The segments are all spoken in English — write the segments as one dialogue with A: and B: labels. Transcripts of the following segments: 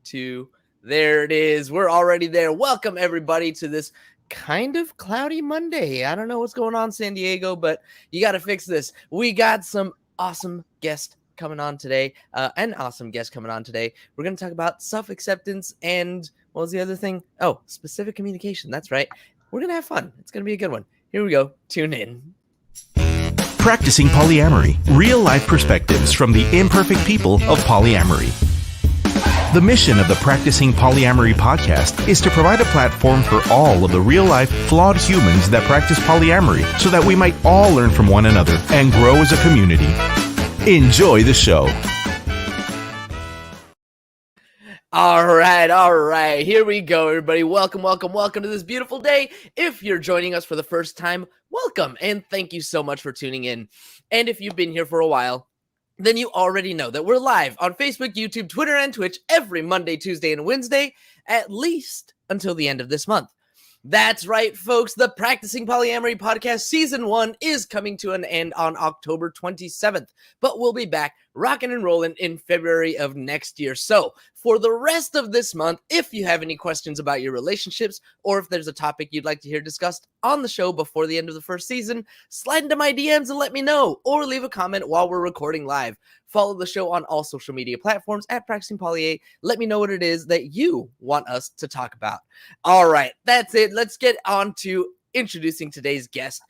A: 2. There it is. We're already there. Welcome, everybody, to this kind of cloudy Monday. I don't know what's going on, San Diego, but you got to fix this. We got some awesome guests coming on today. We're going to talk about self-acceptance and what was the other thing? Oh, specific communication. That's right. We're going to have fun. It's going to be a good one. Here we go. Tune in.
B: Practicing Polyamory, real-life perspectives from the imperfect people of polyamory. The mission of the Practicing Polyamory podcast is to provide a platform for all of the real-life, flawed humans that practice polyamory so that we might all learn from one another and grow as a community. Enjoy the show.
A: All right. Here we go, everybody. Welcome to this beautiful day. If you're joining us for the first time, welcome, and thank you so much for tuning in. And if you've been here for a while, then you already know that we're live on Facebook, YouTube, Twitter, and Twitch every Monday, Tuesday, and Wednesday, at least until the end of this month. That's right, folks. The Practicing Polyamory podcast season 1 is coming to an end on October 27th, but we'll be back rocking and rolling in February of next year. So for the rest of this month, if you have any questions about your relationships, or if there's a topic you'd like to hear discussed on the show before the end of the first season, slide into my DMs and let me know, or leave a comment while we're recording live. Follow the show on all social media platforms at Practicing Poly. Let me know what it is that you want us to talk about. All right, that's it. Let's get on to introducing today's guest.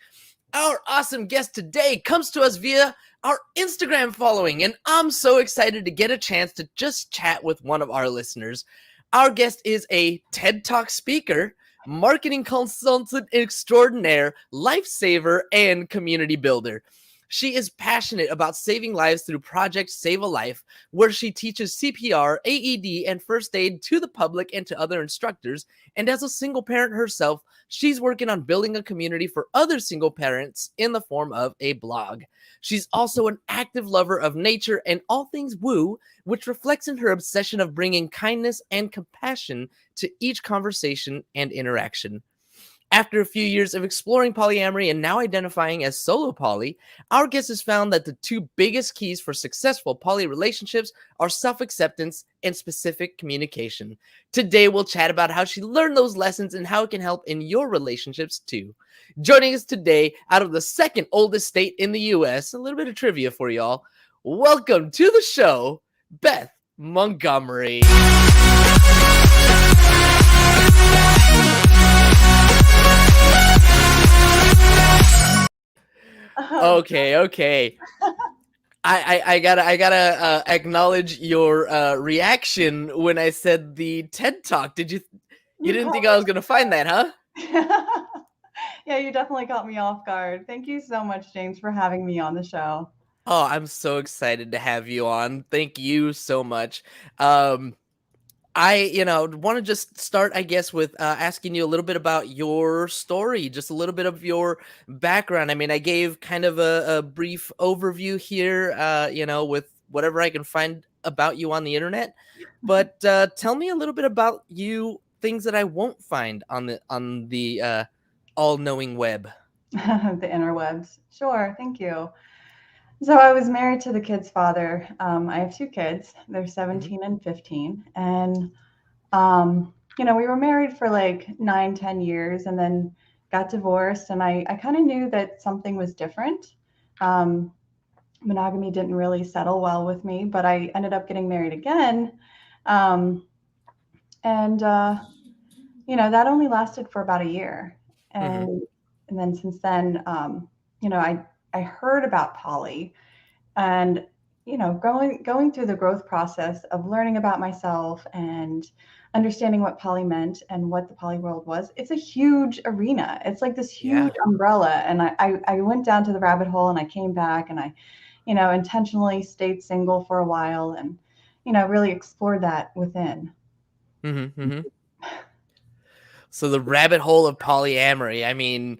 A: Our awesome guest today comes to us via our Instagram following, and I'm so excited to get a chance to just chat with one of our listeners. Our guest is a TED Talk speaker, marketing consultant extraordinaire, lifesaver, and community builder. She is passionate about saving lives through Project Save a Life, where she teaches CPR, AED, and first aid to the public and to other instructors. And as a single parent herself, she's working on building a community for other single parents in the form of a blog. She's also an active lover of nature and all things woo, which reflects in her obsession of bringing kindness and compassion to each conversation and interaction. After a few years of exploring polyamory and now identifying as solo poly, our guest has found that the two biggest keys for successful poly relationships are self-acceptance and specific communication. Today, we'll chat about how she learned those lessons and how it can help in your relationships too. Joining us today, out of the second oldest state in the U.S., a little bit of trivia for y'all. Welcome to the show, Beth Montgomery. Okay. I gotta acknowledge your reaction when I said the TED Talk. You didn't think I was gonna find that, huh?
C: Yeah, you definitely caught me off guard. Thank you so much, James, for having me on the show.
A: Oh, I'm so excited to have you on. Thank you so much. I want to just start, I guess, with asking you a little bit about your story, just a little bit of your background. I mean, I gave kind of a brief overview here, with whatever I can find about you on the internet. But tell me a little bit about you, things that I won't find on the all-knowing web.
C: The interwebs. Sure. Thank you. So I was married to the kid's father. I have 2 kids. They're 17 and 15. And, we were married for like 9-10 years and then got divorced. And I kind of knew that something was different. Monogamy didn't really settle well with me, but I ended up getting married again. That only lasted for about a year. And then since then, I heard about poly and, going through the growth process of learning about myself and understanding what poly meant and what the poly world was. It's a huge arena. It's like this huge umbrella. And I went down to the rabbit hole and I came back and I, intentionally stayed single for a while and, really explored that within.
A: So the rabbit hole of polyamory, I mean,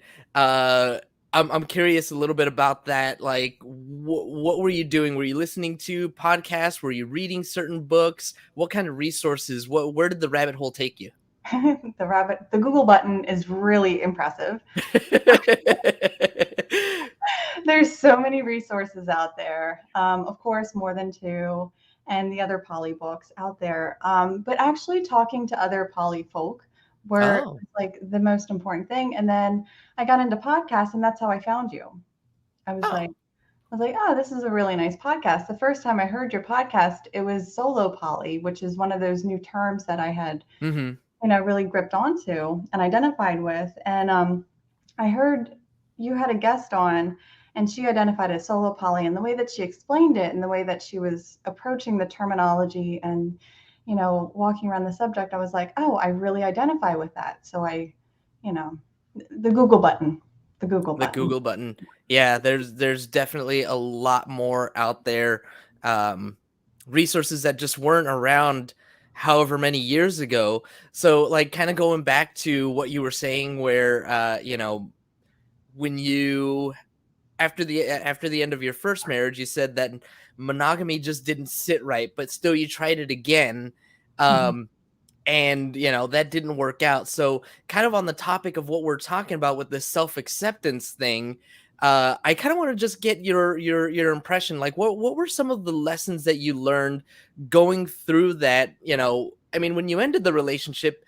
A: I'm curious a little bit about that. Like, what were you doing? Were you listening to podcasts? Were you reading certain books? What kind of resources? Where did the rabbit hole take you?
C: The Google button is really impressive. There's so many resources out there. Of course, more than 2. and the other poly books out there. But actually talking to other poly folk were
A: Oh.
C: like the most important thing. And then I got into podcasts, and that's how I found you. I was
A: Oh.
C: like, oh, this is a really nice podcast. The first time I heard your podcast, it was solo poly, which is one of those new terms that I had,
A: Mm-hmm.
C: really gripped onto and identified with. And I heard you had a guest on, and she identified as solo poly, and the way that she explained it and the way that she was approaching the terminology and, walking around the subject, I was like, oh, I really identify with that. So you know, the Google button, the Google
A: The
C: button.
A: Google button. Yeah, there's definitely a lot more out there. Um, Resources that just weren't around however many years ago. So like kind of going back to what you were saying where when you after the end of your first marriage, you said that monogamy just didn't sit right, but still you tried it again.
C: Mhm.
A: Um, and that didn't work out. So kind of on the topic of what we're talking about with this self-acceptance thing, I kind of want to just get your impression. Like what were some of the lessons that you learned going through that? I mean, when you ended the relationship,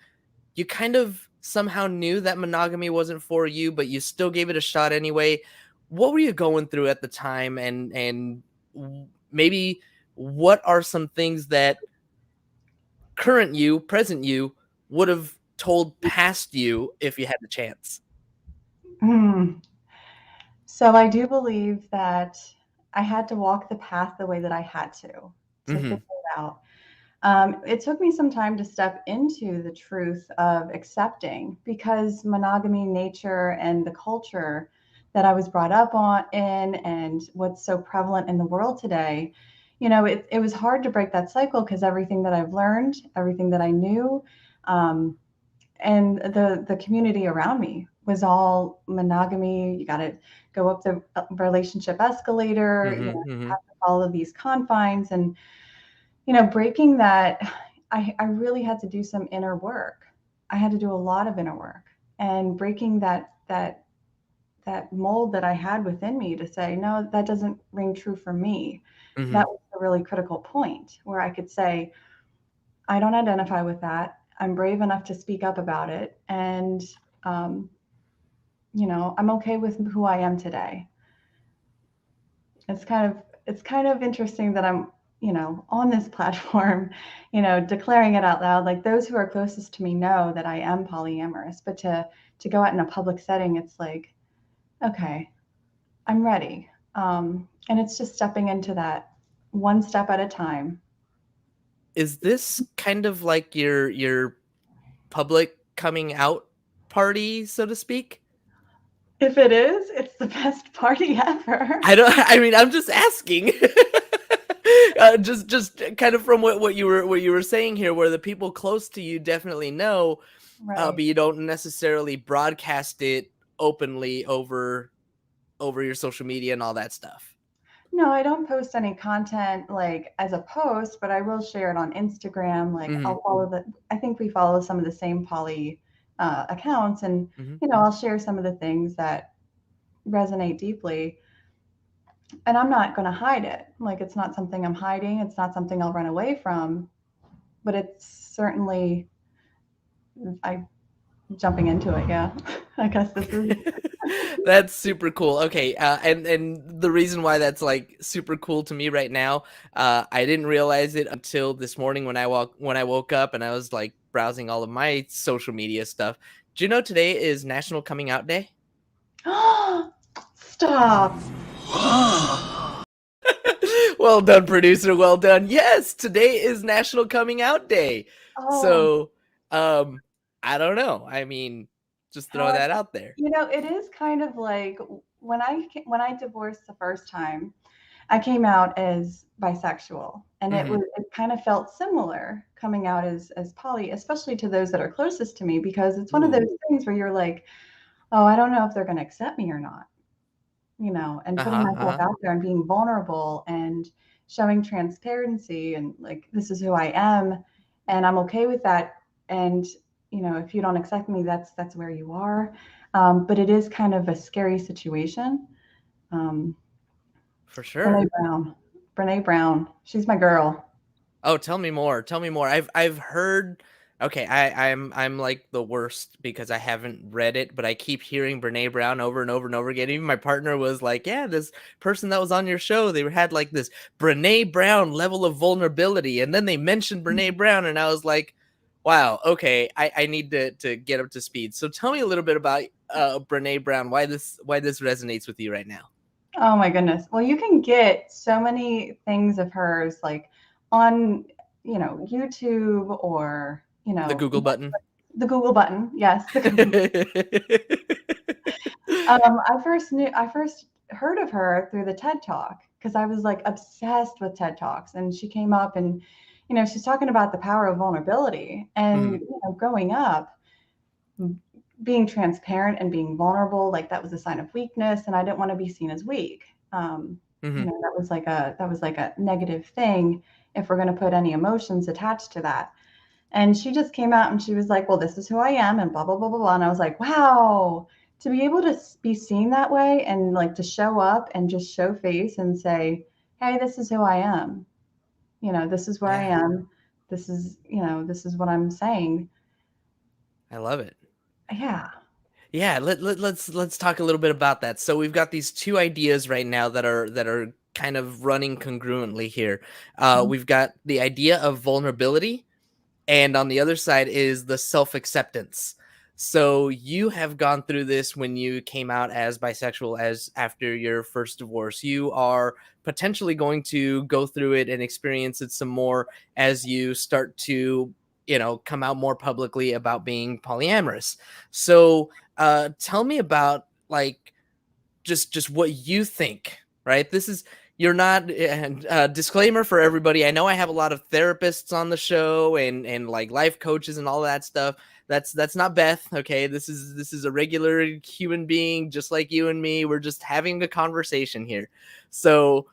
A: you kind of somehow knew that monogamy wasn't for you, but you still gave it a shot anyway. What were you going through at the time, and maybe what are some things that present you would have told past you if you had the chance?
C: Mm. So I do believe that I had to walk the path the way that I had to figure
A: Mhm.
C: it out. It took me some time to step into the truth of accepting, because monogamy, nature, and the culture that I was brought up in, and what's so prevalent in the world today, it was hard to break that cycle, because everything that I've learned, everything that I knew, um, and the community around me was all monogamy. You got to go up the relationship escalator.
A: Mhm. Mhm.
C: Have to follow these confines, and breaking that, I really had to do some inner work. I had to do a lot of inner work, and breaking that mold that I had within me to say, no, that doesn't ring true for me. That
A: Mhm.
C: was a really critical point where I could say, I don't identify with that. I'm brave enough to speak up about it. And, um, I'm okay with who I am today. It's kind of interesting that I'm, on this platform, declaring it out loud. Like, those who are closest to me know that I am polyamorous, but to go out in a public setting, it's like, okay, I'm ready. And it's just stepping into that one step at a time.
A: Is this kind of like your public coming out party, so to speak?
C: If it is, it's the best party ever.
A: I don't. I mean, I'm just asking. Just kind of from what you were saying here, where the people close to you definitely know,
C: Right.
A: but you don't necessarily broadcast it openly over your social media and all that stuff.
C: No, I don't post any content like as a post, but I will share it on Instagram. Like,
A: Mhm.
C: I'll follow I think we follow some of the same poly accounts, and,
A: Mhm.
C: I'll share some of the things that resonate deeply. And I'm not going to hide it. Like, it's not something I'm hiding. It's not something I'll run away from, but it's certainly, I jumping into it. Yeah. I guess this is.
A: That's super cool. Okay, and the reason why that's like super cool to me right now, I didn't realize it until this morning when I woke up and I was like browsing all of my social media stuff. Do you know today is National Coming Out Day?
C: Stop.
A: Well done, producer. Well done. Yes, today is National Coming Out Day.
C: Oh,
A: So, um, I don't know. I mean, just
C: how
A: throw that out there.
C: it is kind of like when I divorced the first time, I came out as bisexual, and
A: Hmm.
C: it kind of felt similar coming out as poly, especially to those that are closest to me, because it's one of those
A: Ooh.
C: things where you're like, oh, I don't know if they're going to accept me or not, and
A: Uh
C: putting
A: huh. Uh
C: myself
A: huh.
C: out there and being vulnerable and showing transparency, and like, this is who I am, and I'm okay with that. And if you don't accept me, that's where you are. But it is kind of a scary situation. Um,
A: For
C: Brene
A: sure.
C: Brown, Brene Brown, she's my girl.
A: Oh, tell me more. Tell me more. I've heard. Okay, I'm like the worst because I haven't read it, but I keep hearing Brene Brown over and over and over again. Even my partner was like, "Yeah, this person that was on your show, they had like this Brene Brown level of vulnerability," and then they mentioned Brene Brown, and I was like, "Wow, okay, I need to get up to speed." So tell me a little bit about Brene Brown. Why this resonates with you right now?
C: Oh my goodness. Well, you can get so many things of hers like on, YouTube or,
A: The Google button.
C: the Google button. Yes, the Google. I first heard of her through the TED Talk because I was like obsessed with TED Talks, and she came up and, she's talking about the power of vulnerability and,
A: Mhm,
C: growing up, being transparent and being vulnerable, like that was a sign of weakness, and I didn't want to be seen as weak.
A: mhm.
C: That was like a negative thing if we're going to put any emotions attached to that. And she just came out and she was like, "Well, this is who I am," and blah blah blah blah blah. And I was like, "Wow." To be able to be seen that way and like to show up and just show face and say, "Hey, this is who I am. This is where I
A: Yeah,
C: am. This is what I'm saying."
A: I love it.
C: Yeah.
A: Yeah, let's talk a little bit about that. So we've got these two ideas right now that are kind of running congruently here. We've got the idea of vulnerability, and on the other side is the self-acceptance. So you have gone through this when you came out as bisexual as after your first divorce. You are potentially going to go through it and experience it some more as you start to, come out more publicly about being polyamorous. So tell me about like just what you think, right? This is you're not and disclaimer for everybody. I know I have a lot of therapists on the show and like life coaches and all that stuff. That's not Beth, okay? This is a regular human being just like you and me. We're just having a conversation here. So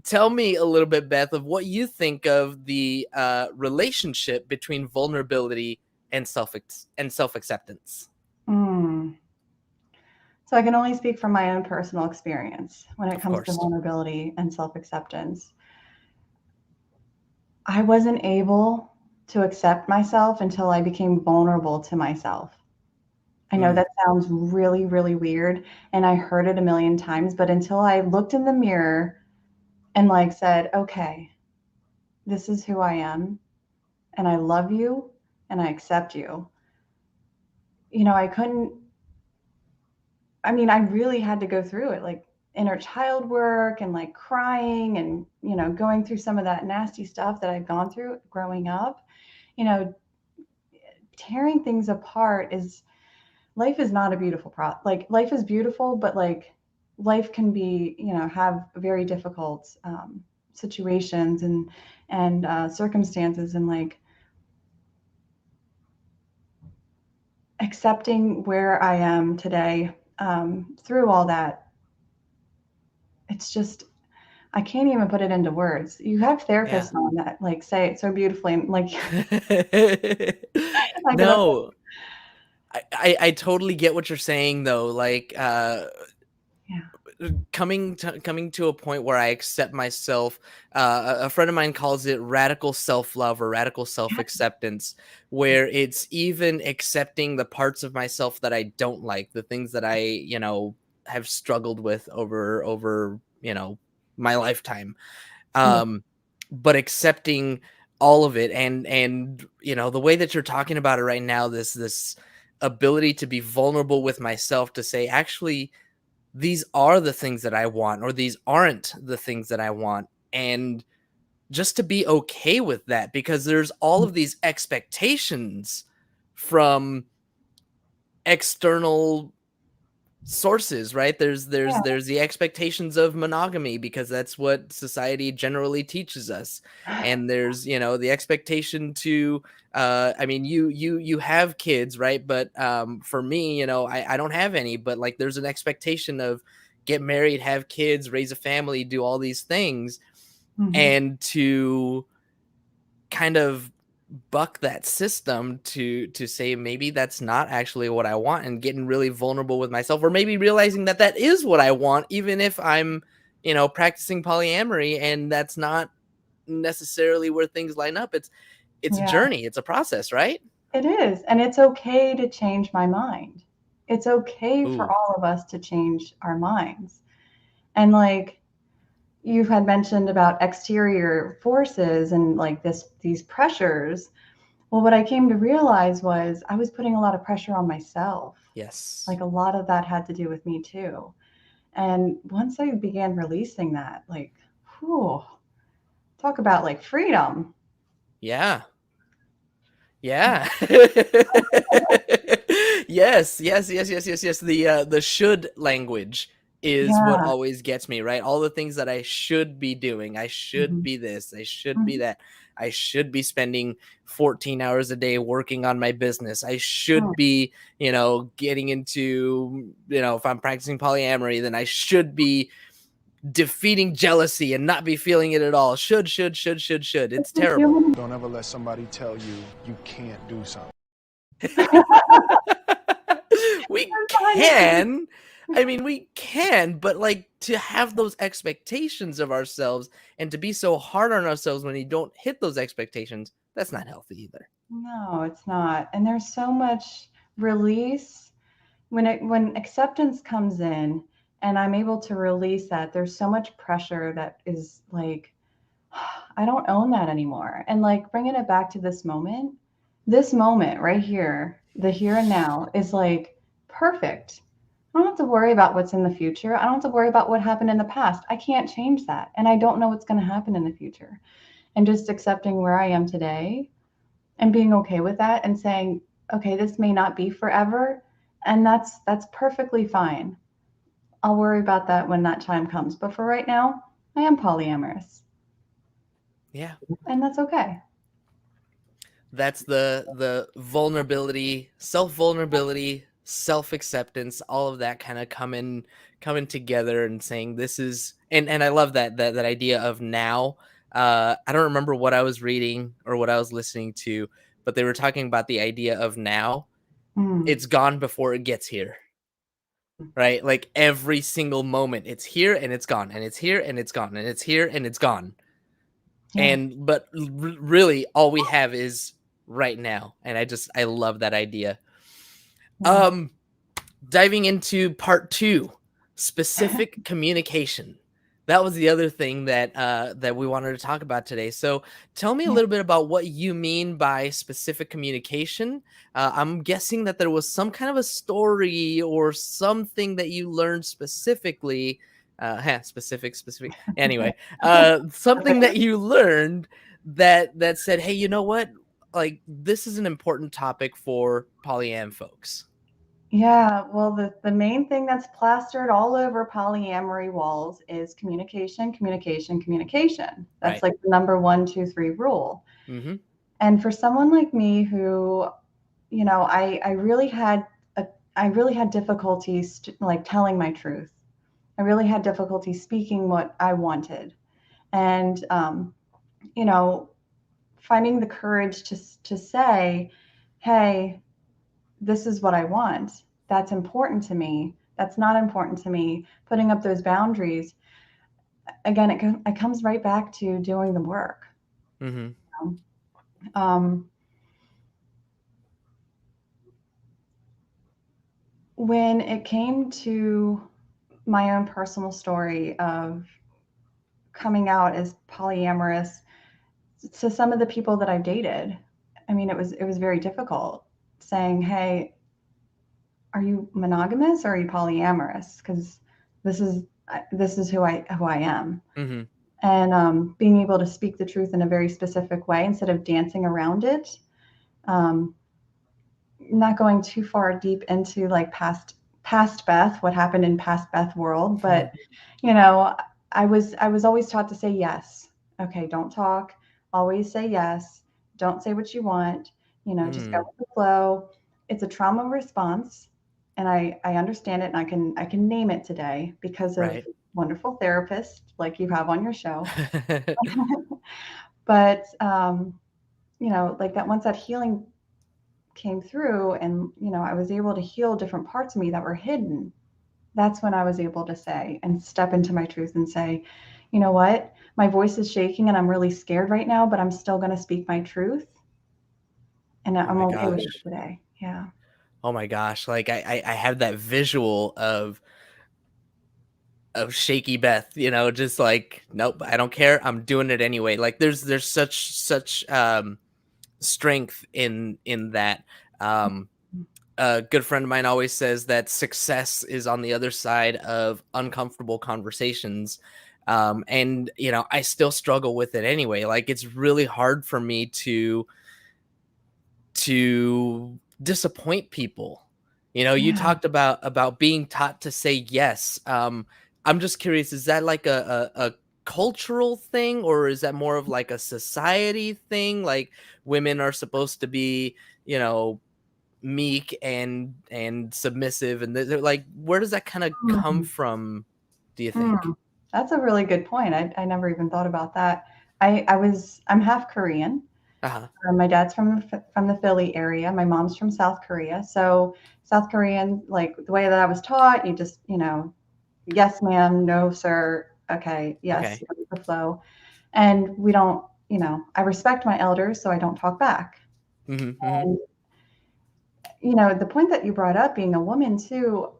A: tell me a little bit, Beth, of what you think of the relationship between vulnerability and self acceptance.
C: Mm. So I can only speak from my own personal experience when it
A: Of
C: comes to
A: course.
C: vulnerability and self-acceptance. I wasn't able to accept myself until I became vulnerable to myself. I know
A: Mm,
C: that sounds really, really weird, and I heard it a million times, but until I looked in the mirror and like said, "Okay, this is who I am, and I love you, and I accept you." I couldn't. I mean, I really had to go through it, like inner child work and like crying and, going through some of that nasty stuff that I've gone through growing up. You know, tearing things apart is life is not a beautiful like life is beautiful, but like life can be, have very difficult situations and circumstances, and like accepting where I am today through all that. It's just I can't even put it into words. You have
A: yeah.
C: therapists on that like say it so beautifully, and like I could,
A: No, I totally get what you're saying though. Like
C: yeah.
A: coming to a point where I accept myself. A friend of mine calls it radical self-love or radical self-acceptance, where it's even accepting the parts of myself that I don't like, the things that I, have struggled with over, my lifetime.
C: Yeah.
A: um but accepting all of it, and the way that you're talking about it right now, this ability to be vulnerable with myself, to say, actually, these are the things that I want, or these aren't the things that I want, and just to be okay with that, because there's all of these expectations from external sources, right? There's the expectations of monogamy because that's what society generally teaches us. And there's, the expectation to I mean, you have kids, right? But for me, I don't have any, but like there's an expectation of get married, have kids, raise a family, do all these things,
C: Mhm.
A: and to kind of buck that system to say maybe that's not actually what I want, and getting really vulnerable with myself, or maybe realizing that that is what I want, even if I'm practicing polyamory and that's not necessarily where things line up. It's a
C: Yeah,
A: journey. It's a process, right?
C: it is. And it's okay to change my mind. It's okay for
A: Ooh,
C: all of us to change our minds. And like you had mentioned about exterior forces and like these pressures. Well, what I came to realize was I was putting a lot of pressure on myself.
A: yes.
C: Like a lot of that had to do with me too. And once I began releasing that, like, whew, talk about like freedom.
A: Yeah. Yeah. Yes, yes, yes, yes, yes, yes. The should language is what
C: Yeah.
A: always gets me, right? All the things that I should be doing. I should
C: Mhm.
A: be this. I should be
C: Mhm.
A: that. I should be spending 14 hours a day working on my business. I should
C: Mm.
A: be, getting into, if I'm practicing polyamory, then I should be defeating jealousy and not be feeling it at all. Should. It's
C: It's a
A: terrible.
C: human.
D: Don't ever let somebody tell you you can't do something.
A: We
C: Behind the scenes.
A: can. I mean, we can, but like to have those expectations of ourselves and to be so hard on ourselves when you don't hit those expectations, that's not healthy either.
C: No, it's not. And there's so much release when acceptance comes in and I'm able to release that, there's so much pressure that is like, I don't own that anymore. And like bringing it back to this moment right here, the here and now is like perfect. I don't have to worry about what's in the future. I don't have to worry about what happened in the past. I can't change that. And I don't know what's going to happen in the future. And just accepting where I am today and being okay with that and saying, okay, this may not be forever. And that's perfectly fine. I'll worry about that when that time comes. But for right now, I am polyamorous.
A: Yeah.
C: And that's okay.
A: That's the vulnerability, self-vulnerability, self-acceptance, all of that kind of coming together and saying this is and I love that idea of now. I don't remember what I was reading or what I was listening to, but they were talking about the idea of now.
C: Mm.
A: It's gone before it gets here. Right? Like every single moment, it's here and it's gone, and it's here and it's gone, and it's here and it's gone.
C: Yeah.
A: And but really all we have is right now. And I love that idea.
C: Yeah.
A: Diving into part 2, specific communication. That was the other thing that we wanted to talk about today. So tell me a
C: Yeah.
A: little bit about what you mean by specific communication. I'm guessing that there was some kind of a story or something that you learned specifically. Specific. Anyway, something that you learned that said, hey, you know what? Like this is an important topic for polyam folks.
C: Yeah, well, the main thing that's plastered all over polyamory walls is communication, communication, communication. That's
A: Right.
C: like the number 1, 2, 3 rule.
A: Mm-hmm.
C: And for someone like me who, I really had I really had difficulties like telling my truth. I really had difficulty speaking what I wanted, and you know, finding the courage to say, "Hey, this is what I want. That's important to me. That's not important to me." Putting up those boundaries. Again, it comes right back to doing the work.
A: Mm-hmm.
C: Um, when it came to my own personal story of coming out as polyamorous to some of the people that I've dated, I mean, it was very difficult saying, "Hey, are you monogamous or are you polyamorous?" Because this is who I am.
A: Mm-hmm.
C: And being able to speak the truth in a very specific way instead of dancing around it. Um, not going too far deep into like past Beth, what happened in past Beth world, but you know, I was always taught to say yes. Okay, don't talk. Always say yes. Don't say what you want. Just go
A: Mm,
C: with the flow. It's a trauma response, and I understand it, and I can name it today because of
A: right.
C: wonderful therapists like you have on your show. But like that once that healing came through, and I was able to heal different parts of me that were hidden. That's when I was able to say and step into my truth and say, you know what? My voice is shaking and I'm really scared right now, but I'm still going to speak my truth. And
A: Oh
C: I'm
A: my
C: okay with it
A: gosh.
C: today. Yeah.
A: Oh my gosh. Like I have that visual of shaky Beth, just like, nope, I don't care. I'm doing it anyway. Like there's such strength in that. Um a good friend of mine always says that success is on the other side of uncomfortable conversations. And I still struggle with it anyway. Like it's really hard for me to disappoint people. You
C: Yeah.
A: talked about being taught to say yes. I'm just curious, is that like a cultural thing, or is that more of like a society thing? Like women are supposed to be, you know, meek and submissive, and they're like, where does that kind of come
C: Mm.
A: from, do you think?
C: Mm. That's a really good point. I never even thought about that. I'm half Korean.
A: Uh-huh.
C: My dad's from the Philly area. My mom's from South Korea. So South Korean, like the way that I was taught, you just, yes, ma'am, no, sir. Okay, yes,
A: Okay.
C: the flow. And we don't, I respect my elders, so I don't talk back.
A: Hmm. Hmm.
C: And, the point that you brought up, being a woman too,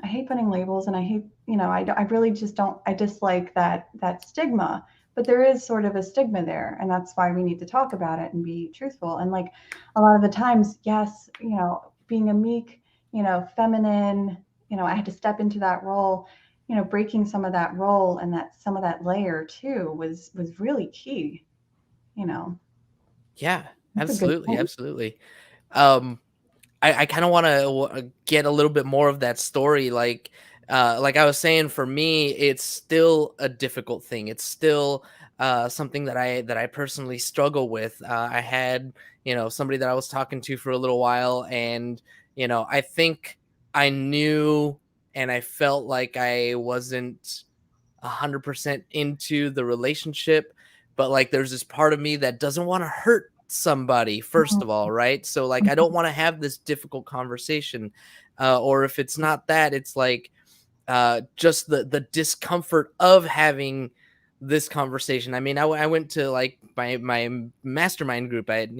C: I hate putting labels, and I hate, I really just don't, I dislike that stigma. But there is sort of a stigma there, and that's why we need to talk about it and be truthful. And like a lot of the times, yes, being a meek, feminine, I had to step into that role. Breaking some of that role and that some of that layer too was really key. You know,
A: Yeah,
C: that's a good
A: absolutely,
C: point.
A: absolutely. um I kind of want to get a little bit more of that story. Like I was saying, for me, it's still a difficult thing. It's still something that I personally struggle with. I had somebody that I was talking to for a little while, and I think I knew and I felt like I wasn't 100% into the relationship, but like there's this part of me that doesn't want to hurt somebody, first of all, right? So like I don't want to have this difficult conversation, or if it's not that, it's like just the discomfort of having this conversation. I mean, I went to like my mastermind group. I had,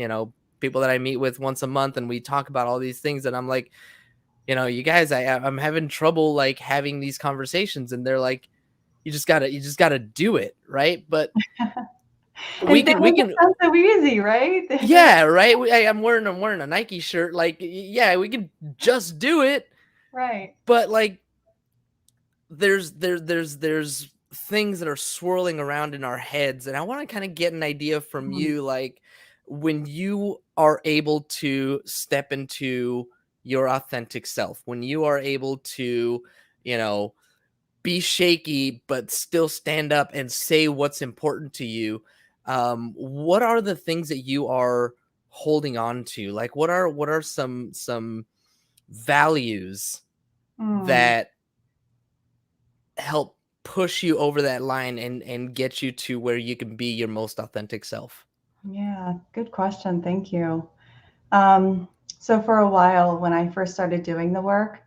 A: people that I meet with once a month, and we talk about all these things, and I'm like, you guys, I'm having trouble like having these conversations. And they're like, you just gotta do it, right? But
C: And
A: we
C: they
A: can we
C: make it
A: can
C: sound so easy, right? They're like,
A: yeah, right. I'm wearing a Nike shirt. Like, yeah, we can just do it.
C: right.
A: But like, there's things that are swirling around in our heads, and I want to kind of get an idea from
C: Mhm.
A: you, like when you are able to step into your authentic self, when you are able to, you know, be shaky but still stand up and say what's important to you. What are the things that you are holding on to? Like what are some values
C: Mm,
A: that help push you over that line and get you to where you can be your most authentic self?
C: yeah, good question. Thank you. Um, so for a while, when I first started doing the work,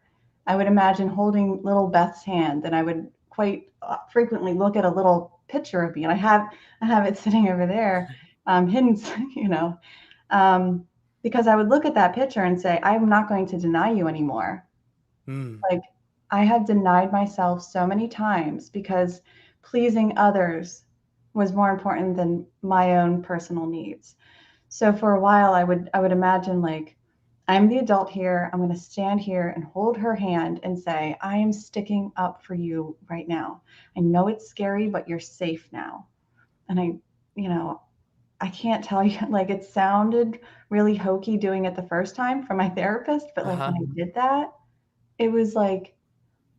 C: I would imagine holding little Beth's hand, and I would quite frequently look at a little picture of me, and I have it sitting over there, hidden, you know, um, because I would look at that picture and say, I'm not going to deny you anymore.
A: Mm,
C: Like, I have denied myself so many times because pleasing others was more important than my own personal needs. So for a while, I would imagine, like, I'm the adult here. I'm going to stand here and hold her hand and say, I am sticking up for you right now. I know it's scary, but you're safe now. And you know, I can't tell you, like, it sounded really hokey doing it the first time for my therapist, but like when
A: uh-huh.
C: I did that, it was like,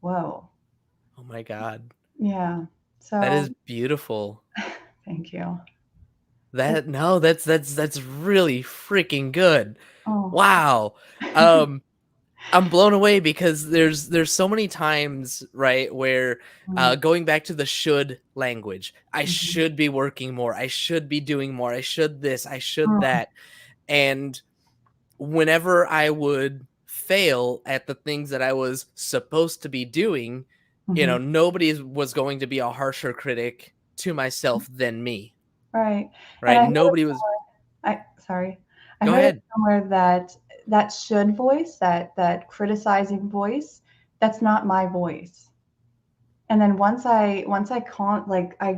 C: whoa.
A: Oh my god.
C: Yeah.
A: That is
C: So
A: beautiful.
C: thank you. It,
A: That no, that's really freaking good.
C: oh.
A: Wow. Um I'm blown away because there's so many times, right, where
C: Mm,
A: going back to the should language, I
C: mhm,
A: should be working more, I should be doing more, I should this, I should
C: mm,
A: that. And whenever I would fail at the things that I was supposed to be doing,
C: Mhm.
A: nobody was going to be a harsher critic to myself than me,
C: Right. And
A: right? Nobody was.
C: sorry. I
A: Go
C: heard it
A: ahead.
C: somewhere that that should voice, that criticizing voice, that's not my voice. And then I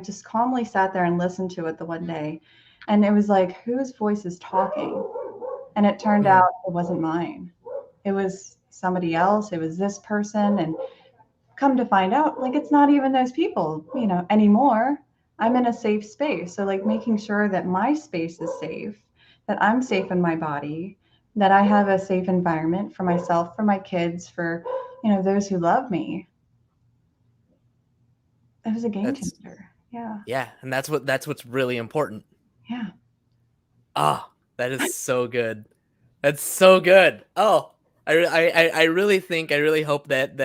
C: just calmly sat there and listened to it the one day, and it was like, whose voice is talking? And it turned out
A: Mhm.
C: it wasn't mine. It was somebody else. It was this person, and come to find out, like, it's not even those people, anymore. I'm in a safe space. So, like, making sure that my space is safe, that I'm safe in my body, that I have a safe environment for myself, for my kids, for, those who love me. It was a game
A: That's
C: changer. Yeah.
A: Yeah, and that's what's really important.
C: Yeah.
A: Ah, that is so good. That's so good. Oh, I really think, I really hope that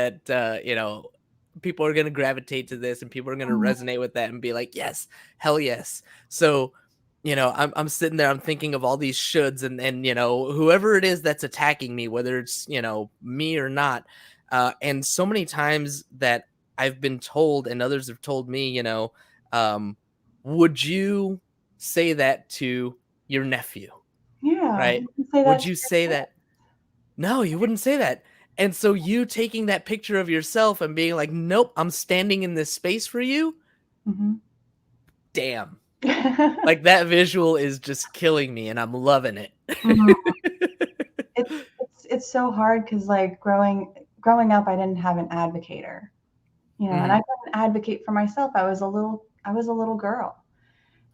A: people are gonna gravitate to this and people are gonna
C: Mhm.
A: resonate with that and be like, yes, hell yes. So, I'm sitting there, I'm thinking of all these shoulds, and whoever it is that's attacking me, whether it's me or not, and so many times that I've been told and others have told me, um, would you say that to your nephew?
C: Yeah.
A: Right?
C: You can say that
A: Would
C: to
A: you
C: your
A: say
C: kid.
A: that? No, you wouldn't say that. And so you taking that picture of yourself and being like, "Nope, I'm standing in this space for you."
C: Mhm.
A: Damn. Like, that visual is just killing me and I'm loving it.
C: Mhm. It's so hard because, like, growing up, I didn't have an advocator, and I
A: Mhm.
C: couldn't advocate for myself. I was a little girl,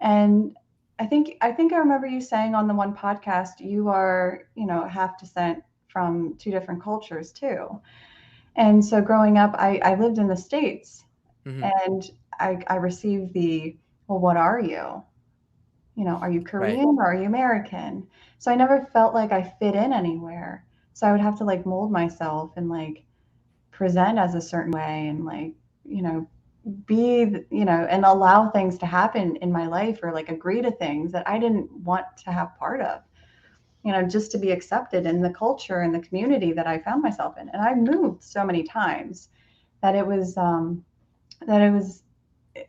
C: and I think I remember you saying on the one podcast you are, half descent from two different cultures too. And so growing up, I lived in the States,
A: Mhm.
C: and I received well, what are you? Are you
A: Right.
C: Korean or are you American? So I never felt like I fit in anywhere. So I would have to, like, mold myself and, like, present as a certain way, and, like, you know, and allow things to happen in my life, or, like, agree to things that I didn't want to have part of, just to be accepted in the culture and the community that I found myself in. And I moved so many times that that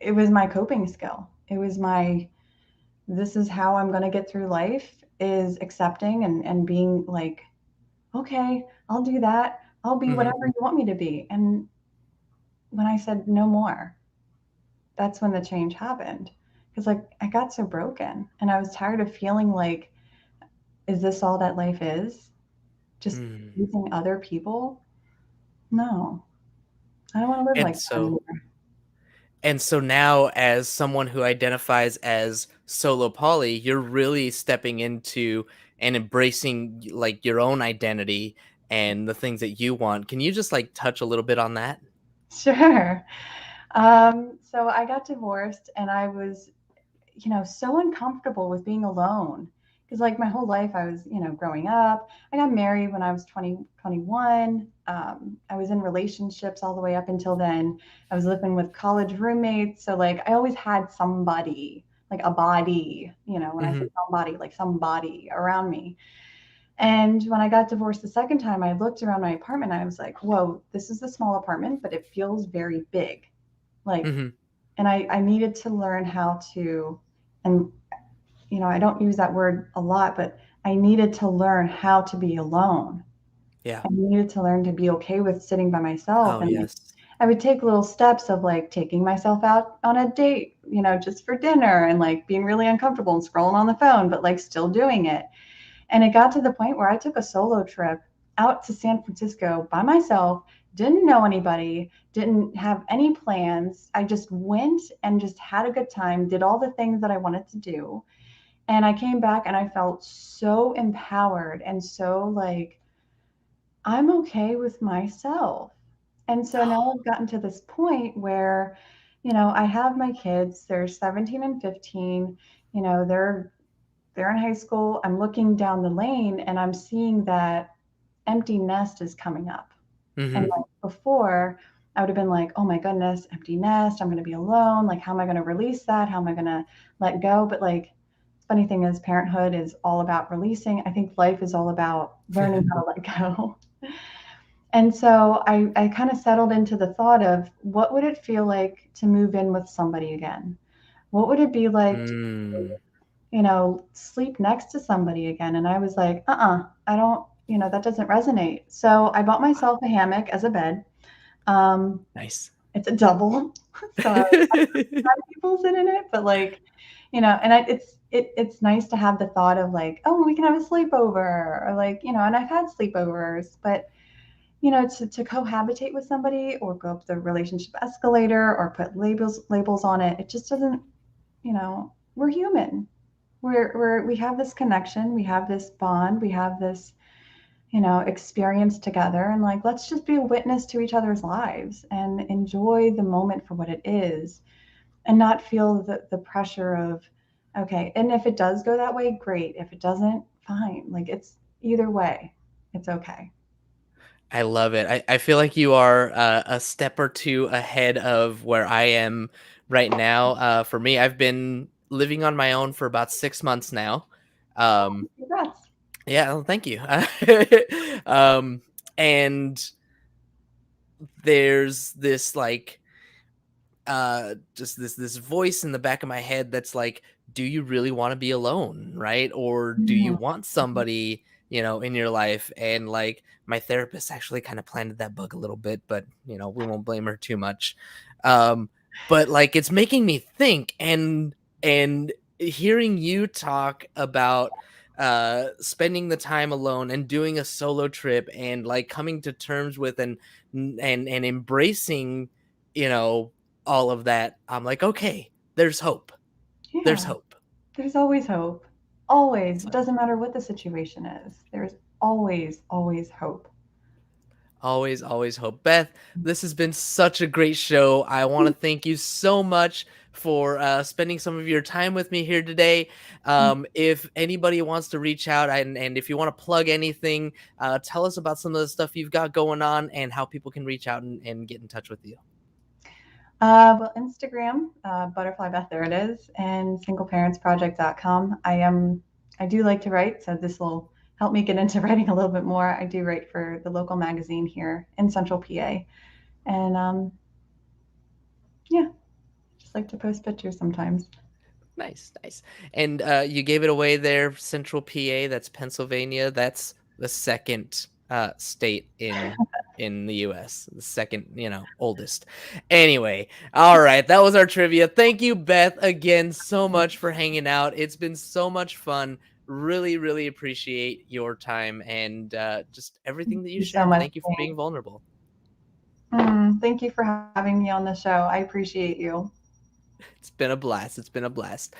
C: it was my coping skill. It was my this is how I'm going to get through life, is accepting and being like, okay, I'll do that. I'll be
A: Mhm.
C: whatever you want me to be. And when I said no more, that's when the change happened. Because, like, I got so broken and I was tired of feeling like, is this all that life is? Just
A: Mhm.
C: using other people? No, I don't want to live
A: And
C: like that
A: so
C: anymore.
A: and so now, as someone who identifies as solo poly, you're really stepping into and embracing, like, your own identity and the things that you want. Can you just, like, touch a little bit on that?
C: Sure. So I got divorced, and I was, so uncomfortable with being alone. Because, like, my whole life I was, growing up. I got married when I was 20, 21. I was in relationships all the way up until then. I was living with college roommates. So, like, I always had somebody, like a body, when I say
A: Mhm.
C: somebody, like somebody around me. And when I got divorced the second time, I looked around my apartment and I was like, whoa, this is a small apartment, but it feels very big. Like,
A: Mhm.
C: and I needed to learn how to, and I don't use that word a lot, but I needed to learn how to be alone.
A: Yeah.
C: I needed to learn to be okay with sitting by myself.
A: Oh,
C: And, like,
A: yes.
C: I would take little steps of, like, taking myself out on a date, just for dinner, and, like, being really uncomfortable and scrolling on the phone, but, like, still doing it. And it got to the point where I took a solo trip out to San Francisco by myself, didn't know anybody, didn't have any plans. I just went and just had a good time, did all the things that I wanted to do. And I came back and I felt so empowered and so, like, I'm okay with myself. And so now I've gotten to this point where, I have my kids, they're 17 and 15, they're in high school. I'm looking down the lane and I'm seeing that empty nest is coming up. And,
A: Mhm.
C: like, before, I would have been like, oh my goodness, empty nest. I'm going to be alone. Like, how am I going to release that? How am I going to let go? But, like, funny thing is, parenthood is all about releasing. I think life is all about learning how to let go. And so I kind of settled into the thought of what would it feel like to move in with somebody again? What would it be like to,
A: Mm,
C: sleep next to somebody again? And I was like, I don't, that doesn't resonate. So I bought myself a hammock as a bed. Um,
A: nice.
C: it's a double. So people sit in it, but and it's nice to have the thought of like, oh, we can have a sleepover, or and I've had sleepovers, but to cohabitate with somebody or go up the relationship escalator or put labels on it, it just doesn't, we're human. We have this connection, we have this bond, we have this, experience together, and like, let's just be a witness to each other's lives and enjoy the moment for what it is and not feel the pressure of, okay, and if it does go that way, great. If it doesn't, fine. Like, it's either way, it's okay.
A: I love it. I feel like you are a step or two ahead of where I am right now. For me, I've been living on my own for about 6 months now. Um,
C: Congrats.
A: yeah, well, thank you. And there's this like just this voice in the back of my head that's like, do you really want to be alone, right? Or do you
C: Mhm.
A: want somebody, in your life? And like, my therapist actually kind of planted that bug a little bit, but we won't blame her too much. But like, it's making me think, and hearing you talk about spending the time alone and doing a solo trip and like coming to terms with and embracing, you know all of that, I'm like, okay, there's hope. There's
C: Yeah,
A: hope.
C: there's always hope. Always. It
A: So
C: doesn't matter what the situation is. There's always, always hope.
A: always, always hope. Beth, this has been such a great show. I want to thank you so much for spending some of your time with me here today. If anybody wants to reach out and if you want to plug anything, tell us about some of the stuff you've got going on and how people can reach out and get in touch with you.
C: Well, Instagram, Butterfly Beth, there it is, and singleparentsproject.com. I do like to write, so this will help me get into writing a little bit more. I do write for the local magazine here in Central PA, and yeah, just like to post pictures sometimes.
A: Nice, nice. And you gave it away there, Central PA. That's Pennsylvania. That's the second state in the U.S. The second, oldest. Anyway, all right, that was our trivia. Thank you, Beth, again so much for hanging out. It's been so much fun. Really, really appreciate your time and just everything that
C: Thank
A: you
C: you so
A: shared.
C: much.
A: Thank you for being vulnerable.
C: Thank you for having me on the show. I appreciate you.
A: It's been a blast. It's been a blast.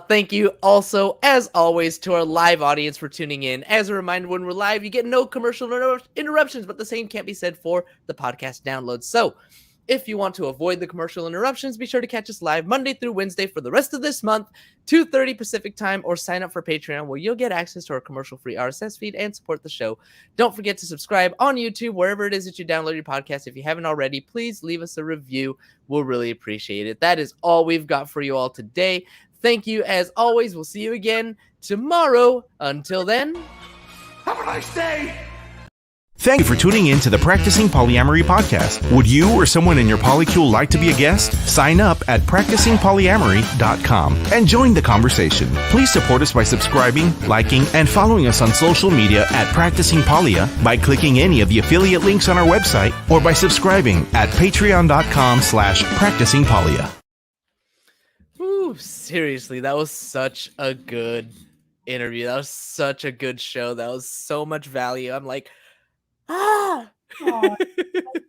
A: Thank you also, as always, to our live audience for tuning in. As a reminder, when we're live, you get no commercial interruptions, but the same can't be said for the podcast downloads. So if you want to avoid the commercial interruptions, be sure to catch us live Monday through Wednesday for the rest of this month, 2:30 Pacific time, or sign up for Patreon where you'll get access to our commercial-free RSS feed and support the show. Don't forget to subscribe on YouTube, wherever it is that you download your podcast. If you haven't already, please leave us a review. We'll really appreciate it. That is all we've got for you all today. Thank you as always. We'll see you again tomorrow. Until then,
E: Have a nice day!
B: Thank you for tuning in to the Practicing Polyamory podcast. Would you or someone in your polycule like to be a guest? Sign up at practicingpolyamory.com and join the conversation. Please support us by subscribing, liking, and following us on social media at Practicing Polya by clicking any of the affiliate links on our website or by subscribing at patreon.com/practicingpolya.
A: Ooh, seriously, that was such a good interview. That was such a good show. That was so much value. I'm like, ah.